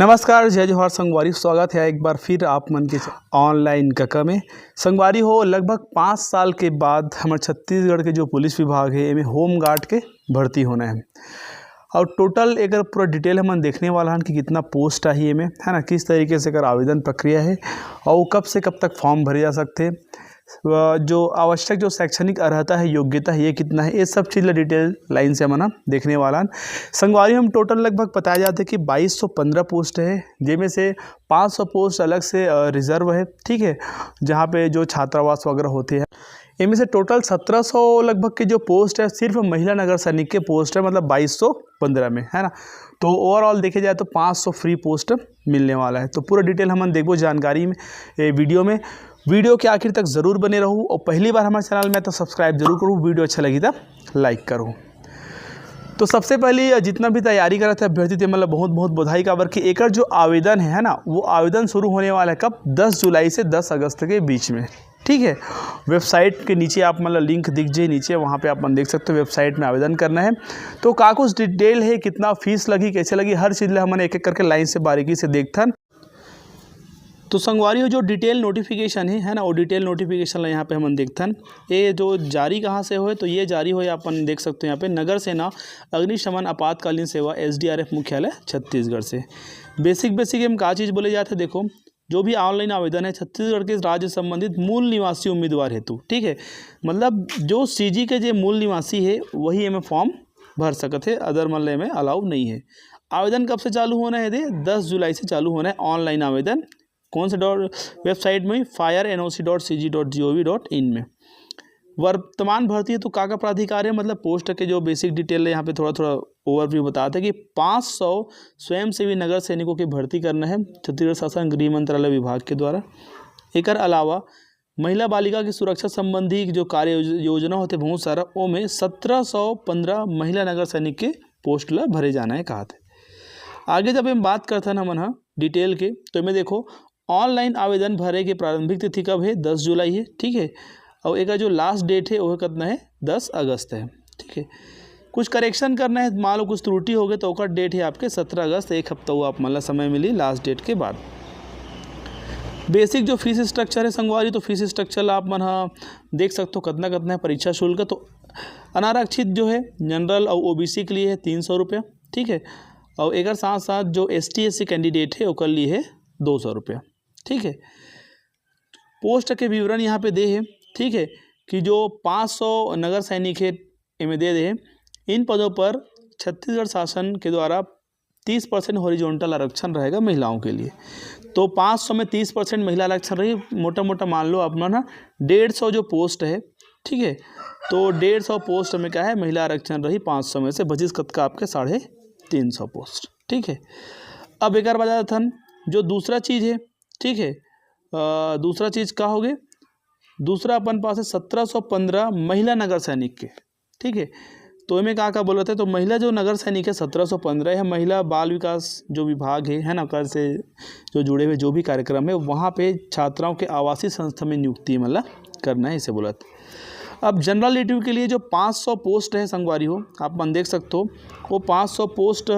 नमस्कार, जय जोहार संगवारी। स्वागत है एक बार फिर आप मन के ऑनलाइन कका में। संगवारी हो, लगभग 5 साल के बाद हमारे छत्तीसगढ़ के जो पुलिस विभाग है एमें होम गार्ड के भर्ती होना है। और टोटल एक पूरा डिटेल हम देखने वाला हन कि कितना पोस्ट आई एमें, है ना, किस तरीके से अगर आवेदन प्रक्रिया है और कब से कब तक फॉर्म भरे जा सकते हैं, जो आवश्यक जो शैक्षणिक अर्हता है, योग्यता है, ये कितना है, ये सब चीज़ डिटेल लाइन से हम देखने वाला हन। संगवारी हम टोटल लगभग बताया जाता है कि 2215 पोस्ट है, जिनमें से 500 पोस्ट अलग से रिजर्व है, ठीक है, जहाँ पे जो छात्रावास वगैरह होते हैं। इनमें से टोटल 1700 लगभग के जो पोस्ट है सिर्फ महिला नगर सैनिक के पोस्ट है, मतलब 2215 में, है ना। तो ओवरऑल देखे जाए तो 500 फ्री पोस्ट मिलने वाला है। तो पूरा डिटेल हम देखो जानकारी में वीडियो के आखिर तक ज़रूर बने रहूँ। और पहली बार हमारे चैनल में तो सब्सक्राइब जरूर करूँ, वीडियो अच्छा लगी तो लाइक करूँ। तो सबसे पहले जितना भी तैयारी कर रहे थे अभ्यर्थी थे, मतलब बहुत बहुत बधाई का वर्क कि एक जो आवेदन है ना, वो आवेदन शुरू होने वाला है कब, 10 जुलाई से 10 अगस्त के बीच में, ठीक है। वेबसाइट के नीचे आप मतलब लिंक दिख जाए नीचे, वहाँ पे आप देख सकते हो वेबसाइट में आवेदन करना है। तो का कुछ डिटेल है, कितना फीस लगी, कैसे लगी, हर चीज़ हमने एक एक करके लाइन से बारीकी से देखता। तो संगवारी जो डिटेल नोटिफिकेशन है ना, वो डिटेल नोटिफिकेशन यहाँ पे हम देखते हैं। ये जो जारी कहाँ से हो, तो ये जारी हो अपन देख सकते हो यहाँ पे नगर सेना अग्निशमन आपातकालीन सेवा SDRF मुख्यालय छत्तीसगढ़ से। बेसिक हम का चीज़ बोले जाते हैं, देखो जो भी ऑनलाइन आवेदन है छत्तीसगढ़ के राज्य संबंधित मूल निवासी उम्मीदवार हेतु, ठीक है, मतलब जो CG के जो मूल निवासी है वही में फॉर्म भर सकते हैं, अदर मतलब में अलाउ नहीं है। आवेदन कब से चालू होना है, 10 जुलाई से चालू होना है ऑनलाइन आवेदन। कौन से वेबसाइट में, firenoc.cg.gov.in में। वर्तमान भर्ती है तो का प्राधिकार है, मतलब पोस्ट के जो बेसिक डिटेल है यहाँ पे थोड़ा ओवरव्यू बताते हैं कि 500 स्वयंसेवी नगर सैनिकों की भर्ती करना है छत्तीसगढ़ शासन गृह मंत्रालय विभाग के द्वारा। एक अलावा महिला बालिका की सुरक्षा संबंधी जो कार्य योजना होते बहुत सारा, वो में 1715 महिला नगर सैनिक के पोस्ट ला भरे जाना है कहा थे। आगे जब हम बात करते हैं ना मन डिटेल के, तो इनमें देखो ऑनलाइन आवेदन भरे की प्रारंभिक तिथि कब है, 10 जुलाई है, ठीक है। और एक जो लास्ट डेट है वो कितना है, 10 अगस्त है, ठीक है। कुछ करेक्शन करना है, मान लो कुछ त्रुटि हो गए तो उसका डेट है आपके 17 अगस्त, एक हफ्ता हुआ आप मतलब समय मिली लास्ट डेट के बाद। बेसिक जो फीस स्ट्रक्चर है संगवारी, तो फीस स्ट्रक्चर आप मन देख सकते हो कितना है परीक्षा शुल्क। तो अनारक्षित जो है जनरल और OBC के लिए है 300 रुपया, ठीक है। और एक साथ साथ जो ST SC कैंडिडेट है उसके लिए है 200 रुपया, ठीक है। पोस्ट के विवरण यहाँ पे दे है, ठीक है, कि जो 500 नगर सैनिक है इनमें दे हैं। इन पदों पर छत्तीसगढ़ शासन के द्वारा 30% हॉरिजॉन्टल आरक्षण रहेगा महिलाओं के लिए। तो 500 में 30% महिला आरक्षण रही, मोटा मान लो अपना ना 150 जो पोस्ट है, ठीक है। तो 150 पोस्ट में क्या है, महिला आरक्षण रही 500 में से, 25 कद का आपके 350 पोस्ट, ठीक है। अब एक बार बता था जो दूसरा चीज़ है, ठीक है, दूसरा चीज़ क्या हो गए, दूसरा अपन पास है 1715 महिला नगर सैनिक के, ठीक है। तो इनमें क्या बोल रहे थे, तो महिला जो नगर सैनिक है 1715 है, महिला बाल विकास जो विभाग है ना, कर से जो जुड़े हुए जो भी कार्यक्रम है वहाँ पे छात्राओं के आवासीय संस्था में नियुक्ति मतलब करना है, इसे बोला था। अब जनरल रिलेटिव के लिए जो 500 पोस्ट है संगवारी हो, आप मन देख सकते हो वो 500 पोस्ट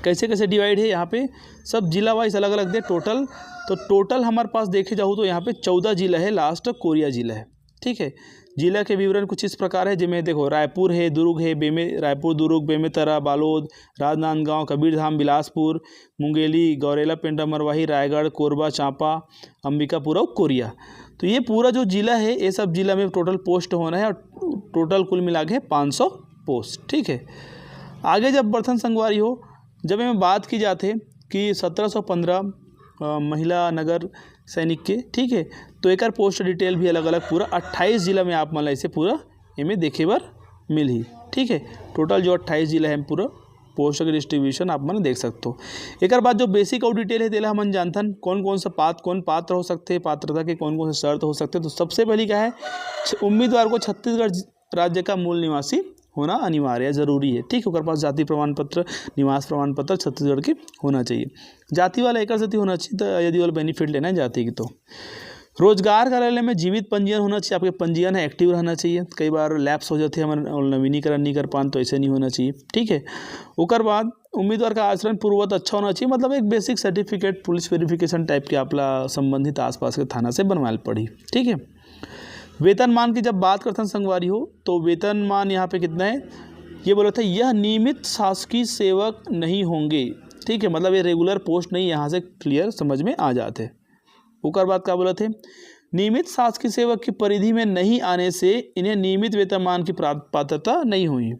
कैसे डिवाइड है, यहाँ पे सब जिला वाइज अलग अलग दे टोटल। तो टोटल हमारे पास देखे जाऊँ तो यहाँ पे 14 जिला है, लास्ट कोरिया जिला है, ठीक है। जिला के विवरण कुछ इस प्रकार है, जिनमें देखो रायपुर है, दुर्ग है, रायपुर, दुर्ग, बेमेतरा, बालोद, राजनांदगांव, कबीरधाम, बिलासपुर, मुंगेली, गौरेला, पेंड्रा, मरवाही, रायगढ़, कोरबा, चांपा, अंबिकापुर और कोरिया। तो ये पूरा जो जिला है, ये सब जिला में टोटल पोस्ट होना है, और टोटल कुल मिला के 500 पोस्ट, ठीक है। आगे जब बर्तन संगवारी हो, जब हमें बात की जाती है कि 1715 महिला नगर सैनिक के, ठीक है, तो एक पोस्ट डिटेल भी अलग अलग पूरा 28 जिला में आप मतलब इसे पूरा इनमें देखे बार मिल ही, ठीक है। टोटल जो 28 जिला है पूरा पोस्ट के डिस्ट्रीब्यूशन आप मैंने देख सकते हो। एक बाद जो बेसिक और डिटेल है तेला हम जानते हैं कौन सा कौन पात्र हो सकते हैं, पात्रता के कौन से शर्त हो सकते हैं। तो सबसे पहली क्या है, उम्मीदवार को छत्तीसगढ़ राज्य का मूल निवासी होना अनिवार्य ज़रूरी है, ठीक है। उसके पास जाति प्रमाण पत्र, निवास प्रमाण पत्र छत्तीसगढ़ के होना चाहिए। जाति वाला एक साथी होना चाहिए, तो यदि वाला बेनिफिट लेना है जाति की। तो रोजगार कार्यालय में जीवित पंजीयन होना चाहिए, आपके पंजीयन है एक्टिव रहना चाहिए। कई बार लैप्स हो जाते हैं हमारे और नवीनीकरण नहीं कर पान, तो ऐसे नहीं होना चाहिए, ठीक है। उसके बाद उम्मीदवार का आचरण पूर्ववत अच्छा होना चाहिए, मतलब एक basic certificate police verification type के आपला संबंधित आसपास के थाना से बनवाल पड़ी, ठीक है। वेतनमान की जब बात करते हैं संगवारी हो, तो वेतनमान यहाँ पे कितना है, ये बोला था यह नियमित शासकीय सेवक नहीं होंगे, ठीक है, मतलब ये रेगुलर पोस्ट नहीं, यहाँ से क्लियर समझ में आ जाते। उसके बाद क्या बोला थे, नियमित शासकीय सेवक की परिधि में नहीं आने से इन्हें नियमित वेतनमान की पात्रता नहीं हुई,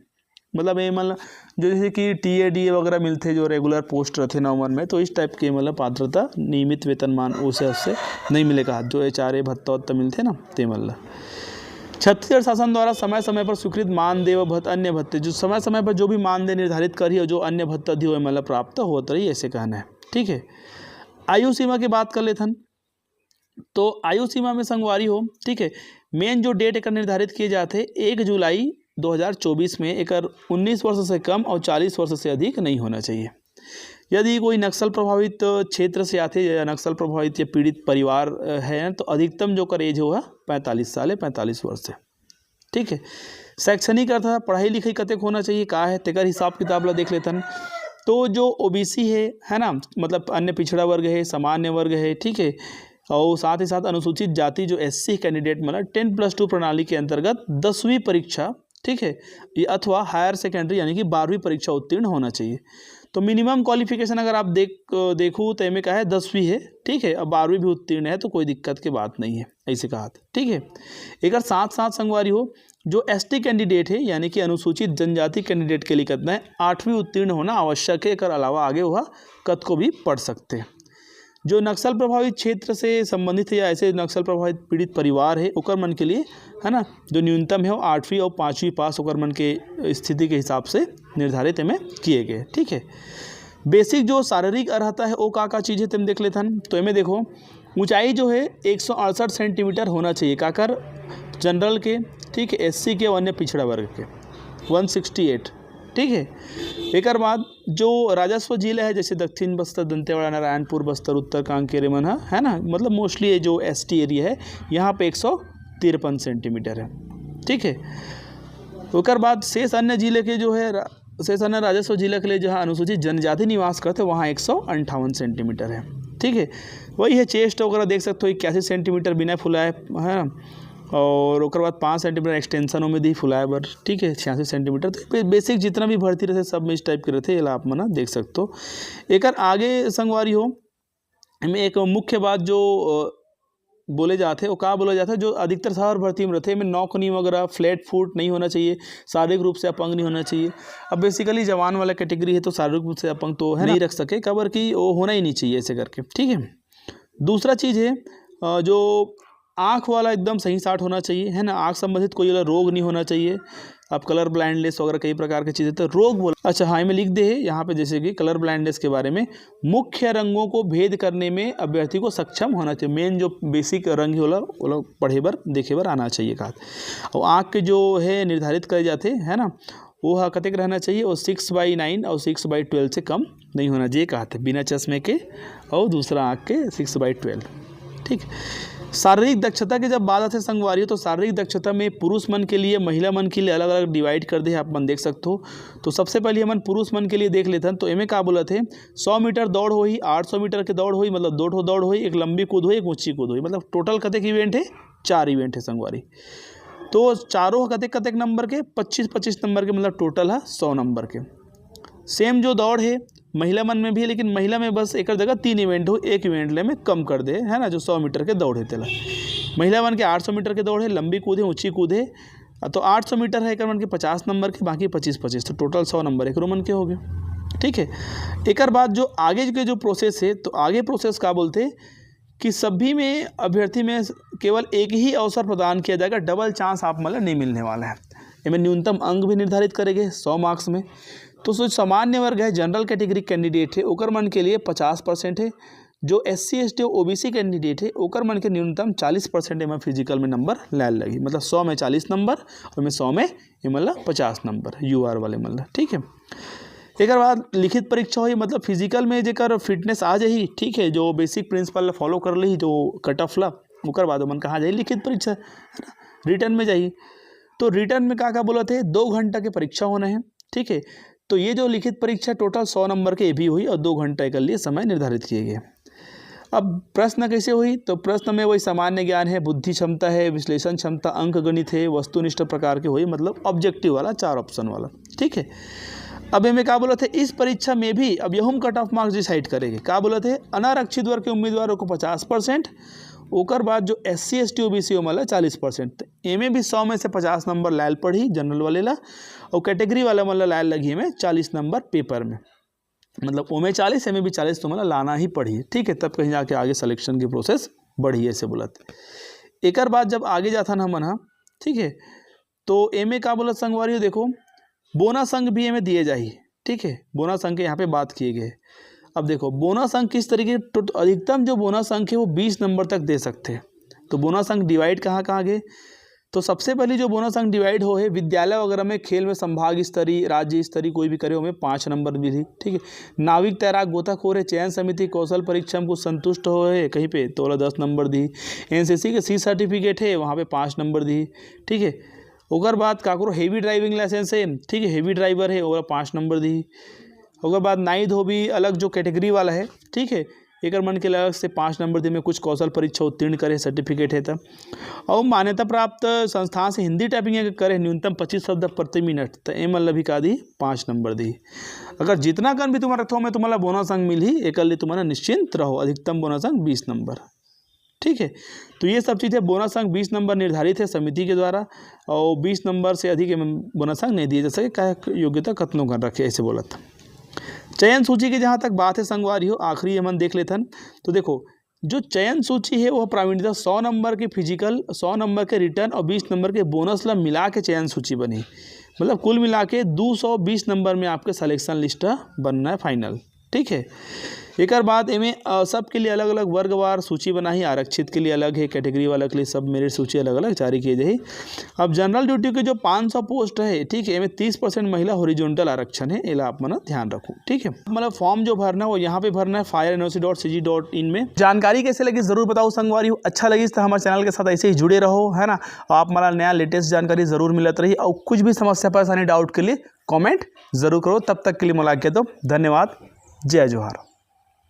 मतलब ये मतलब जो जैसे कि टीए वगैरह मिलते जो रेगुलर पोस्ट रहते नंबर में, तो इस टाइप के मतलब पात्रता नियमित वेतनमान उसे उससे नहीं मिलेगा, जो एचआरए भत्ता मिलते ना ते मतलब। छत्तीसगढ़ शासन द्वारा समय समय पर स्वीकृत मानदेय व अन्य भत्ते, जो समय समय पर जो भी मानदेय निर्धारित करी और जो अन्य भत्ता दी हुए मतलब प्राप्त होता रही, ऐसे कहना है, ठीक है। आयु सीमा की बात कर लेते हैं, तो आयु सीमा में संगवारी हो, ठीक है, मेन जो डेट एक निर्धारित किए जाते हैं 1 जुलाई 2024 में, एक 19 वर्ष से कम और 40 वर्ष से अधिक नहीं होना चाहिए। यदि कोई नक्सल प्रभावित क्षेत्र से आते या नक्सल प्रभावित या पीड़ित परिवार है, तो अधिकतम जो कर एज होगा 45 साल है, 45 वर्ष से, ठीक है। शैक्षणिक अर्थात पढ़ाई लिखाई कतक होना चाहिए, का है तेकर हिसाब किताब ला देख लेते हैं। तो जो ओबीसी है ना, मतलब अन्य पिछड़ा वर्ग है, सामान्य वर्ग है, ठीक है, और साथ ही साथ अनुसूचित जाति जो एससी कैंडिडेट मतलब 10+2 प्रणाली के अंतर्गत 10वीं परीक्षा, ठीक है, ये अथवा हायर सेकेंडरी यानी कि 12वीं परीक्षा उत्तीर्ण होना चाहिए। तो मिनिमम क्वालिफिकेशन अगर आप देखूँ तो एम ए का है 10वीं है, ठीक है, अब 12वीं भी उत्तीर्ण है तो कोई दिक्कत की बात नहीं है, ऐसे कहा था, ठीक है। एक साथ साथ संगवारी हो, जो एसटी कैंडिडेट है यानी कि अनुसूचित जनजाति कैंडिडेट के लिए कितना है 8वीं उत्तीर्ण होना आवश्यक है, एक अलावा आगे वह कद को भी पढ़ सकते हैं। जो नक्सल प्रभावित क्षेत्र से संबंधित है या ऐसे नक्सल प्रभावित पीड़ित परिवार है ओकर मन के लिए है ना, जो न्यूनतम है वो 8वीं और 5वीं पास ओकर मन के स्थिति के हिसाब से निर्धारित में किए गए, ठीक है। बेसिक जो शारीरिक अर्हता है वो का चीज़ है तुम देख लेते हैं, तो इनमें देखो ऊंचाई जो है 168 सेंटीमीटर होना चाहिए, काकर जनरल के, ठीक है, एससी के और अन्य पिछड़ा वर्ग के 168, ठीक है। एक बाद जो राजस्व जिला है जैसे दक्षिण बस्तर, दंतेवाड़ा, नारायणपुर, बस्तर, उत्तर कांकेर मन है ना, मतलब मोस्टली ये जो एसटी एरिया है यहाँ पे 153 सेंटीमीटर है, ठीक है। उसके बाद शेष अन्य जिले के जो है शेष अन्य राजस्व जिले के लिए जहाँ अनुसूचित जनजाति निवास करते हैं वहाँ 158 सेंटीमीटर है, ठीक है। वही है चेस्ट वगैरह देख सकते हो 81 सेंटीमीटर बिना फुलाए है ना, और उसके बाद 5 सेंटीमीटर एक्सटेंशनों में दी फुलाए बर, ठीक है, 86 सेंटीमीटर। तो बेसिक जितना भी भर्ती रहते सब में इस टाइप के रहते हैं, आप मना देख सकते हो। एक आगे संगवारी हो में एक मुख्य बात जो बोले जाते हैं वो क्या बोला जाता है, जो अधिकतर शहर भर्ती में रहते हैं में नौकनी वगैरह फ्लैट फुट नहीं होना चाहिए, शारीरिक रूप से अपंग नहीं होना चाहिए। अब बेसिकली जवान वाला कैटेगरी है तो शारीरिक रूप से अपंग तो है नहीं रख सके, खबर कि वो होना ही नहीं चाहिए ऐसे करके, ठीक है। दूसरा चीज़ है जो आँख वाला एकदम सही साट होना चाहिए, है ना, आँख संबंधित कोई वाला रोग नहीं होना चाहिए। आप कलर ब्लाइंडनेस वगैरह कई प्रकार की चीज़ें तो रोग बोला, अच्छा हाँ में लिख दे है यहाँ पे, जैसे कि कलर ब्लाइंडनेस के बारे में मुख्य रंगों को भेद करने में अभ्यर्थी को सक्षम होना चाहिए। मेन जो बेसिक रंग होला वो लोग पढ़े बर देखे बर आना चाहिए कहा। और आँख के जो है निर्धारित करे जाते है ना, वो कतक रहना चाहिए, और 6/9 और 6/12 से कम नहीं होना चाहिए कहा थे, बिना चश्मे के और दूसरा आँख के 6/12, ठीक। शारीरिक दक्षता की जब बात आती है संगवारी, तो शारीरिक दक्षता में पुरुष मन के लिए महिला मन के लिए अलग अलग डिवाइड कर दे आप मन देख सकते हो। तो सबसे पहले हम पुरुष मन के लिए देख लेते हैं, तो इनमें क्या बोला थे 100 मीटर दौड़ हुई, 800 मीटर की दौड़ हुई, मतलब 2 दौड़ हुई, एक लंबी कूद हुई, एक ऊंची कूद हुई, मतलब टोटल कतक इवेंट है 4 इवेंट है संगवारी। तो चारों कतक नंबर के 25-25 नंबर के, मतलब टोटल है 100 नंबर के। सेम जो दौड़ है महिला मन में भी है, लेकिन महिला में बस एक जगह 3 इवेंट हो, एक इवेंट ले में कम कर दे है ना, जो 100 मीटर के दौड़ है तेला। महिला मन के 800 मीटर के दौड़ है, लंबी कूद है, ऊंची कूद है, तो 800 मीटर है एक मन के 50 नंबर के, बाकी 25-25, तो टोटल 100 नंबर एक मन के हो गए, ठीक है। एक बाद जो आगे के जो प्रोसेस है, तो आगे प्रोसेस क्या बोलते हैं कि सभी में अभ्यर्थी में केवल एक ही अवसर प्रदान किया जाएगा, डबल चांस आप मतलब नहीं मिलने वाला है। इनमें न्यूनतम अंक भी निर्धारित करेंगे 100 मार्क्स में। तो जो सामान्य वर्ग है जनरल कैटेगरी कैंडिडेट है ओकर मन के लिए 50% है, जो SC ST OBC कैंडिडेट है ओकर मन के न्यूनतम 40% में फिजिकल में नंबर लाए लगी, मतलब 100 में 40 नंबर और में 100 में मतलब 50 नंबर UR वाले मतलब, ठीक है। एक बाद लिखित परीक्षा हुई, मतलब फिजिकल में जेकर फिटनेस आ जाही, ठीक है, जो बेसिक प्रिंसिपल फॉलो कर ली, जो कट ऑफ ला ओकर बाद मन कहाँ जाइए लिखित परीक्षा है ना, रिटर्न में जाइए। तो रिटर्न में क्या बोला थे 2 घंटा के परीक्षा होना है, ठीक है। तो ये जो लिखित परीक्षा टोटल 100 नंबर के भी हुई और 2 घंटे के लिए समय निर्धारित किए गए। अब प्रश्न कैसे हुई, तो प्रश्न में वही सामान्य ज्ञान है, बुद्धि क्षमता है, विश्लेषण क्षमता, अंक गणित है, वस्तुनिष्ठ प्रकार के हुई, मतलब ऑब्जेक्टिव वाला 4 ऑप्शन वाला, ठीक है। अब हमें क्या बोला थे इस परीक्षा में भी अब यह हम कट ऑफ मार्क्स डिसाइड करेंगे। क्या बोला थे अनारक्षित वर्ग के उम्मीदवारों को 50%, ओकर बाद जो SC ST OBC वाला 40%। एमे भी 100 में से 50 नंबर लायल पढ़ी जनरल वाले ला, और कैटेगरी वाला मतलब लायल लगी हमें 40 नंबर पेपर में, मतलब ओमे 40 एमे भी 40 तो मतलब लाना ही पड़ी, ठीक है। तब कहीं जाके आगे सिलेक्शन की प्रोसेस बढ़ी ऐसे बोला थे। एक बाद जब आगे जाता ना मना, ठीक है, तो एमे का बोला संगवारी देखो बोनस अंक भी एमे दिए जाए, ठीक है। बोनस अंक यहाँ पे बात किए गए। अब देखो बोनस अंक किस तरीके, तो अधिकतम जो बोनस अंक है वो 20 नंबर तक दे सकते हैं। तो बोनस अंक डिवाइड कहाँ गए, तो सबसे पहले जो बोनस अंक डिवाइड हो है विद्यालय वगैरह में खेल में संभाग स्तरीय राज्य स्तरीय कोई भी करे हमें 5 नंबर मिली, ठीक है। नाविक तैराक गोताखोर है चयन समिति कौशल परीक्षा में कुछ संतुष्ट हो है कहीं पे तो 10 नंबर दी। NCC के C सर्टिफिकेट है वहाँ पे 5 नंबर दी, ठीक है। ओकर बाद काकरो हेवी ड्राइविंग लाइसेंस है, ठीक है, हेवी ड्राइवर है और 5 नंबर दी। ओकर बाद नाई धोबी अलग जो कैटेगरी वाला है, ठीक है, एक मन के अलग से 5 नंबर दी में कुछ कौशल परीक्षा उत्तीर्ण करे सर्टिफिकेट है तब। और मान्यता प्राप्त संस्थान से हिंदी टाइपिंग करे न्यूनतम 25 शब्द प्रति मिनट, तो ए मतलब भी का दी 5 नंबर दी। अगर जितना कन भी तुम्हारा रखो में तुम्हारा बोनस अंक मिल ही एक तुम्हारा निश्चिंत रहो, अधिकतम बोनस अंक 20 नंबर, ठीक है। तो ये सब चीज़ें बोनस अंक 20 नंबर निर्धारित है समिति के द्वारा, और 20 नंबर से अधिक बोनस अंक नहीं दिए जा सके, क्या योग्यता कतनों कर रखे ऐसे बोला था। चयन सूची की जहाँ तक बात है संगवारी हो आखिरी हम देख लेते हैं। तो देखो जो चयन सूची है वह प्रावीण्यता 100 नंबर के फिजिकल, 100 नंबर के रिटर्न और 20 नंबर के बोनस ला मिला के चयन सूची बनी, मतलब कुल मिला के 220 नंबर में आपके सिलेक्शन लिस्ट बनना है फाइनल, ठीक है। एक बाद इनमें सबके लिए अलग अलग वर्गवार सूची बनाई, आरक्षित के लिए अलग है, कैटेगरी वाला के लिए सब मेरिट सूची अलग अलग जारी की जाए। अब जनरल ड्यूटी के जो 500 पोस्ट है, ठीक है, इनमें 30% महिला हॉरिजॉन्टल आरक्षण है, इला आप मना ध्यान रखो, ठीक है। मतलब फॉर्म जो भरना है वो यहाँ पे भरना है fireNOC.cg.in में। जानकारी कैसे लगी जरूर बताओ संगवारी हो, अच्छा लगी तो हमारे चैनल के साथ ऐसे ही जुड़े रहो, है ना। आप हमारा नया लेटेस्ट जानकारी जरूर मिलत रही, और कुछ भी समस्या परेशानी डाउट के लिए कॉमेंट जरूर करो। तब तक के लिए मुलाकात, धन्यवाद, जय जोहार।